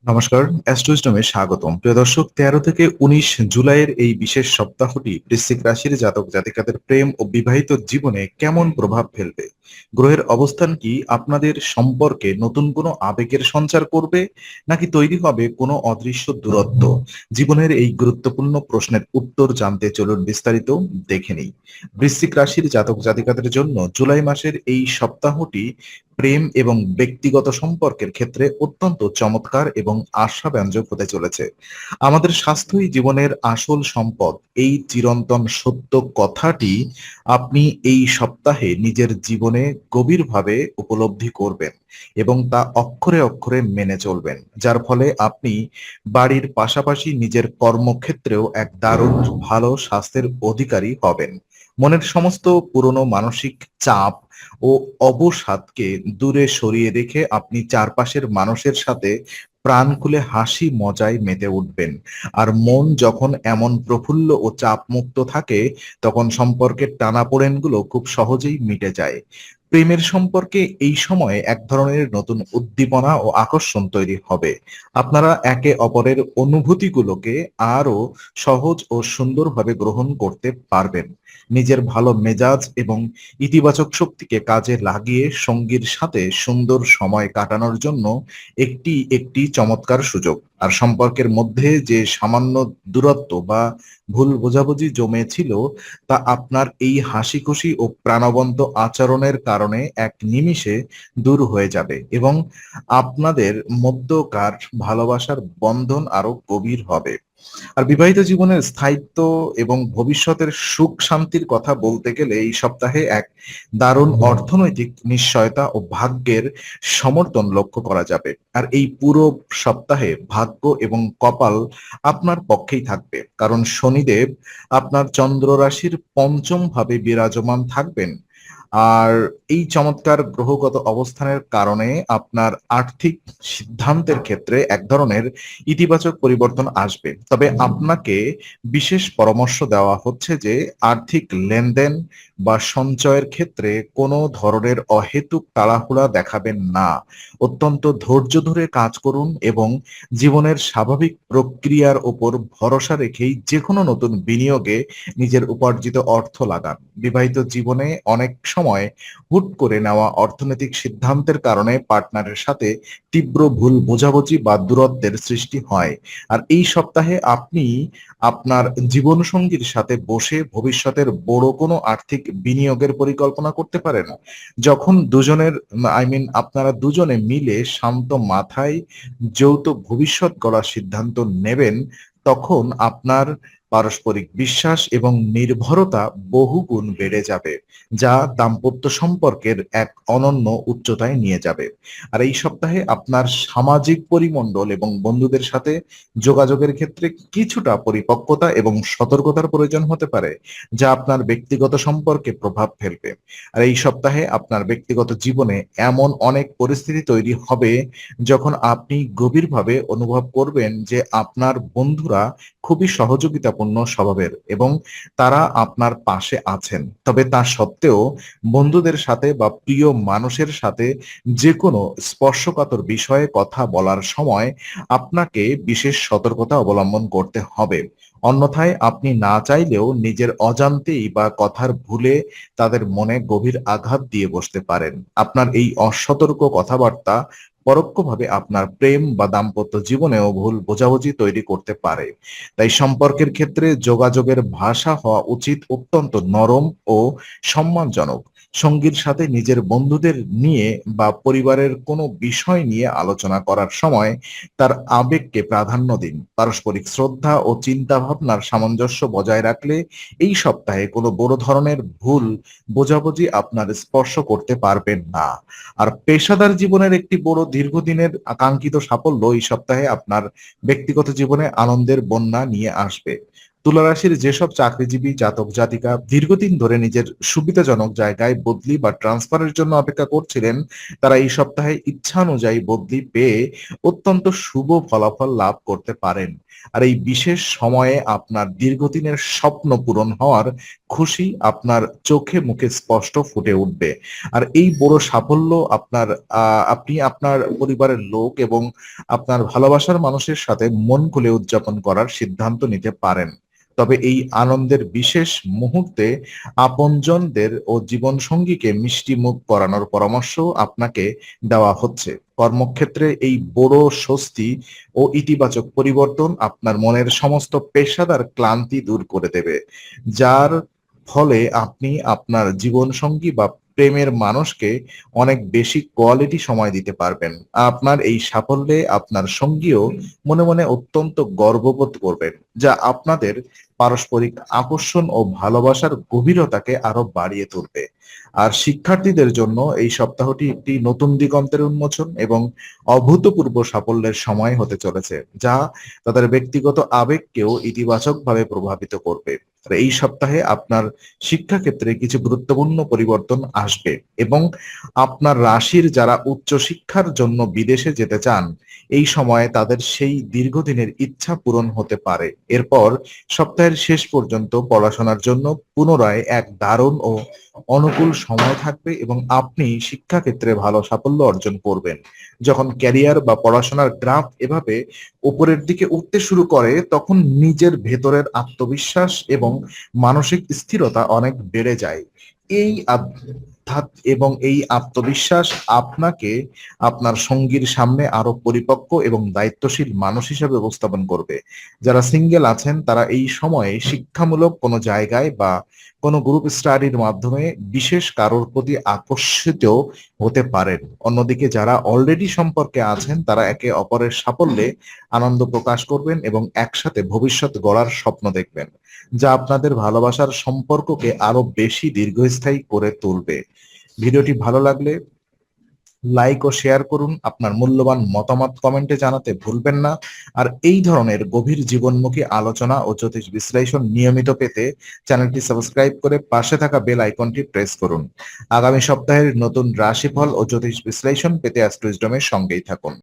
নমস্কার, অ্যাস্ট্রোইজডমে স্বাগতম। প্রিয় দর্শক, ১৩ থেকে ১৯ জুলাইয়ের এই বিশেষ সপ্তাহটি বৃশ্চিক রাশির জাতক জাতিকাদের প্রেম ও বিবাহিত জীবনে কেমন প্রভাব ফেলবে? গ্রহের অবস্থান কি আপনাদের সম্পর্কে নতুন কোনো আবেগের সঞ্চার করবে, নাকি তৈরি হবে কোনো অদৃশ্য দূরত্ব? জীবনের এই গুরুত্বপূর্ণ প্রশ্নের উত্তর জানতে চলুন বিস্তারিত দেখে নিই। বৃশ্চিক রাশির জাতক জাতিকাদের জন্য জুলাই মাসের এই সপ্তাহটি প্রেম এবং ব্যক্তিগত সম্পর্কের ক্ষেত্রে অত্যন্ত চমৎকার এবং আশাব্যঞ্জক হতে চলেছে। আমাদের স্বাস্থ্যই জীবনের আসল সম্পদ, এই চিরন্তন সত্য কথাটি আপনি এই সপ্তাহে নিজের জীবনে গভীরভাবে উপলব্ধি করবেন এবং তা অক্ষরে অক্ষরে মেনে চলবেন, যার ফলে আপনি বাড়ির পাশাপাশি নিজের কর্মক্ষেত্রেও এক দারুণ ভালো স্বাস্থ্যের অধিকারী হবেন। মনের সমস্ত পুরনো মানসিক চাপ ও অবসাদকে দূরে সরিয়ে রেখে আপনি চারপাশের মানুষের সাথে প্রাণ খুলে হাসি মজায় মেতে উঠবেন। আর মন যখন এমন প্রফুল্ল ও চাপমুক্ত থাকে, তখন সম্পর্কের টানাপোড়েনগুলো খুব সহজেই মিটে যায়। প্রেমের সম্পর্কে এই সময়ে এক ধরনের নতুন উদ্দীপনা ও আকর্ষণ তৈরি হবে। আপনারা একে অপরের অনুভূতিগুলোকে আরো সহজ ও সুন্দরভাবে গ্রহণ করতে পারবেন। নিজের ভালো মেজাজ এবং ইতিবাচক শক্তিকে কাজে লাগিয়ে সঙ্গীর সাথে সুন্দর সময় কাটানোর জন্য একটি একটি চমৎকার সুযোগ। আর সম্পর্কের মধ্যে যে সামান্য দূরত্ব বা ভুল বোঝাবুঝি জমেছিল, তা আপনার এই হাসি খুশি ও প্রাণবন্ত আচরণের কারণে এক নিমিষে দূর হয়ে যাবে এবং আপনাদের মধ্যকার ভালোবাসার বন্ধন আরো গভীর হবে। আর বিবাহিত জীবনের স্থায়িত্ব এবং ভবিষ্যতের সুখ শান্তির কথা বলতে গেলে এই সপ্তাহে এক দারুণ অর্থনৈতিক নিশ্চয়তা ও ভাগ্যের সমর্থন লক্ষ্য করা যাবে। আর এই পুরো সপ্তাহে ভাগ্য এবং কপাল আপনার পক্ষেই থাকবে, কারণ শনিদেব আপনার চন্দ্র রাশির পঞ্চম ভাবে বিরাজমান থাকবেন। আর এই চমৎকার গ্রহগত অবস্থানের কারণে আপনার আর্থিক সিদ্ধান্তের ক্ষেত্রে এক ধরনের ইতিবাচক পরিবর্তন আসবে। তবে আপনাকে বিশেষ পরামর্শ দেওয়া হচ্ছে যে আর্থিক লেনদেন বা সঞ্চয়ের ক্ষেত্রে কোনো ধরনের অহেতুক তাড়াহুড়া দেখাবেন না। অত্যন্ত ধৈর্য ধরে কাজ করুন এবং জীবনের স্বাভাবিক প্রক্রিয়ার ওপর ভরসা রেখেই যে কোনো নতুন বিনিয়োগে নিজের উপার্জিত অর্থ লাগান। বিবাহিত জীবনে অনেক সময় হুট করে নেওয়া অর্থনৈতিক সিদ্ধান্তের কারণে পার্টনারের সাথে তীব্র ভুল বোঝাবুঝি বা দূরত্বের সৃষ্টি হয়। আর এই সপ্তাহে আপনি আপনার জীবনসঙ্গীর সাথে বসে ভবিষ্যতের বড় কোনো আর্থিক বিনিয়োগের পরিকল্পনা করতে পারেন। যখন দুজনের আপনারা দুজনে মিলে শান্ত মাথায় যৌথ ভবিষ্যৎ গড়ার সিদ্ধান্ত নেবেন, তখন আপনার পারস্পরিক বিশ্বাস এবং নির্ভরতা বহুগুণ বেড়ে যাবে, যা দাম্পত্য সম্পর্কের এক অনন্য উচ্চতায় নিয়ে যাবে। আর এই সপ্তাহে আপনার সামাজিক পরিমণ্ডল এবং বন্ধুদের সাথে যোগাযোগের ক্ষেত্রে কিছুটা পরিপক্কতা এবং সতর্কতার প্রয়োজন হতে পারে, যা আপনার ব্যক্তিগত সম্পর্কে প্রভাব ফেলবে। আর এই সপ্তাহে আপনার ব্যক্তিগত জীবনে এমন অনেক পরিস্থিতি তৈরি হবে যখন আপনি গভীরভাবে অনুভব করবেন যে আপনার বন্ধুরা খুবই সহযোগিতাপূর্ণ স্বভাবের এবং তারা আপনার পাশে আছেন। তবে তা সত্ত্বেও বন্ধুদের সাথে বা প্রিয় মানুষের সাথে যে কোনো স্পর্শকাতর বিষয়ে কথা বলার সময় আপনাকে বিশেষ সতর্কতা অবলম্বন করতে হবে। অন্যথায় আপনি না চাইলেও নিজের অজান্তেই বা কথার ভুলে তাদের মনে গভীর আঘাত দিয়ে বসতে পারেন। আপনার এই অসতর্ক কথাবার্তা পরোক্ষভাবে আপনার প্রেম বা দাম্পত্য জীবনেও ভুল বোঝাবুঝি তৈরি করতে পারে। তাই সম্পর্কের ক্ষেত্রে যোগাযোগের ভাষা হওয়া উচিত অত্যন্ত নরম ও সম্মানজনক। সঙ্গীর সাথে নিজের বন্ধুদের নিয়ে বা পরিবারের কোনো বিষয় নিয়ে আলোচনা করার সময় তার আবেগকে প্রাধান্য দিন। পারস্পরিক শ্রদ্ধা ও চিন্তা ভাবনার সামঞ্জস্য বজায় রাখলে এই সপ্তাহে কোনো বড় ধরনের ভুল বোঝাবুঝি আপনার স্পর্শ করতে পারবেন না। আর পেশাদার জীবনের একটি বড় দীর্ঘদিনের আকাঙ্ক্ষিত সাফল্য এই সপ্তাহে আপনার ব্যক্তিগত জীবনে আনন্দের বন্যা নিয়ে আসবে। তুলা রাশির যেসব চাকরিজীবী জাতক জাতিকা দীর্ঘদিন ধরে নিজের সুবিধাজনক জায়গায় বদলি বা ট্রান্সফারের জন্য অপেক্ষা করছিলেন, তারা এই সপ্তাহে ইচ্ছানুযায়ী বদলি পেয়ে অত্যন্ত শুভ ফলাফল লাভ করতে পারেন। আর এই বিশেষ সময়ে আপনার দীর্ঘদিনের স্বপ্ন পূরণ হওয়ার খুশি আপনার চোখে মুখে স্পষ্ট ফুটে উঠবে। আর এই বড় সাফল্য আপনি আপনার পরিবারের লোক এবং আপনার ভালোবাসার মানুষের সাথে মন খুলে উদযাপন করার সিদ্ধান্ত নিতে পারেন। তবে এই আনন্দের বিশেষ মুহূর্তে আপনজনদের ও জীবনসঙ্গীকে মিষ্টি মুখ করানোর পরামর্শ আপনাকে দেওয়া হচ্ছে। কর্মক্ষেত্রে এই বড় স্বস্তি ও ইতিবাচক পরিবর্তন আপনার মনের সমস্ত পেশাদার ক্লান্তি দূর করে দেবে, যার ফলে আপনি আপনার জীবনসঙ্গী বা প্রেমের মানুষকে অনেক বেশি কোয়ালিটি সময় দিতে পারবেন। আপনার এই সাফল্যে আপনার সঙ্গীও মনে মনে অত্যন্ত গর্ববোধ করবেন, যা আপনাদের পারস্পরিক আকর্ষণ ও ভালোবাসার গভীরতাকে আরো বাড়িয়ে তুলবে। আর শিক্ষার্থীদের জন্য এই সপ্তাহটি একটি নতুন দিগন্তের উন্মোচন এবং অভূতপূর্ব সাফল্যের সময় হতে চলেছে, যা তাদের ব্যক্তিগত আবেগকেও ইতিবাচকভাবে প্রভাবিত করবে। আর এই সপ্তাহে আপনার শিক্ষাক্ষেত্রে কিছু গুরুত্বপূর্ণ পরিবর্তন আসবে এবং আপনার রাশির যারা উচ্চশিক্ষার জন্য বিদেশে যেতে চান, এই সময়ে তাদের সেই দীর্ঘদিনের ইচ্ছা পূরণ হতে পারে। এরপর সপ্তাহের শেষ পর্যন্ত পড়াশোনার জন্য পুনরায় এক দারুণ ও অনুকূল সময় থাকবে এবং আপনি শিক্ষাক্ষেত্রে ভালো সাফল্য অর্জন করবেন। যখন ক্যারিয়ার বা পড়াশোনার গ্রাফ এভাবে উপরের দিকে উঠতে শুরু করে, তখন নিজের ভেতরের আত্মবিশ্বাস এবং মানসিক স্থিরতা অনেক বেড়ে যায়। এই এই আত্মবিশ্বাস আপনাকে আপনার সঙ্গীর সামনে আরো পরিপক্ক এবং দায়িত্বশীল মানুষ হিসেবে উপস্থাপন করবে। যারা সিঙ্গেল আছেন তারা এই সময়ে শিক্ষামূলক কোনো জায়গায় বা কোনো গ্রুপ স্টাডির মাধ্যমে বিশেষ কারোর প্রতি আকর্ষিত হতে পারেন। অন্যদিকে যারা অলরেডি সম্পর্কে আছেন তারা একে অপরের সাফল্যে আনন্দ প্রকাশ করবেন এবং একসাথে ভবিষ্যৎ গড়ার স্বপ্ন দেখবেন, যা আপনাদের ভালোবাসার সম্পর্ককে আরো বেশি দীর্ঘস্থায়ী করে তুলবে। ভিডিওটি ভালো লাগলে লাইক ও শেয়ার করুন, আপনার মূল্যবান মতামত কমেন্টে জানাতে ভুলবেন না। আর এই ধরনের গভীর জীবনমুখী আলোচনা ও জ্যোতিষ বিশ্লেষণ নিয়মিত পেতে চ্যানেলটি সাবস্ক্রাইব করে পাশে থাকা বেল আইকনটি প্রেস করুন। আগামী সপ্তাহের নতুন রাশিফল ও জ্যোতিষ বিশ্লেষণ পেতে অ্যাস্ট্রো উইজডমের সঙ্গেই থাকুন।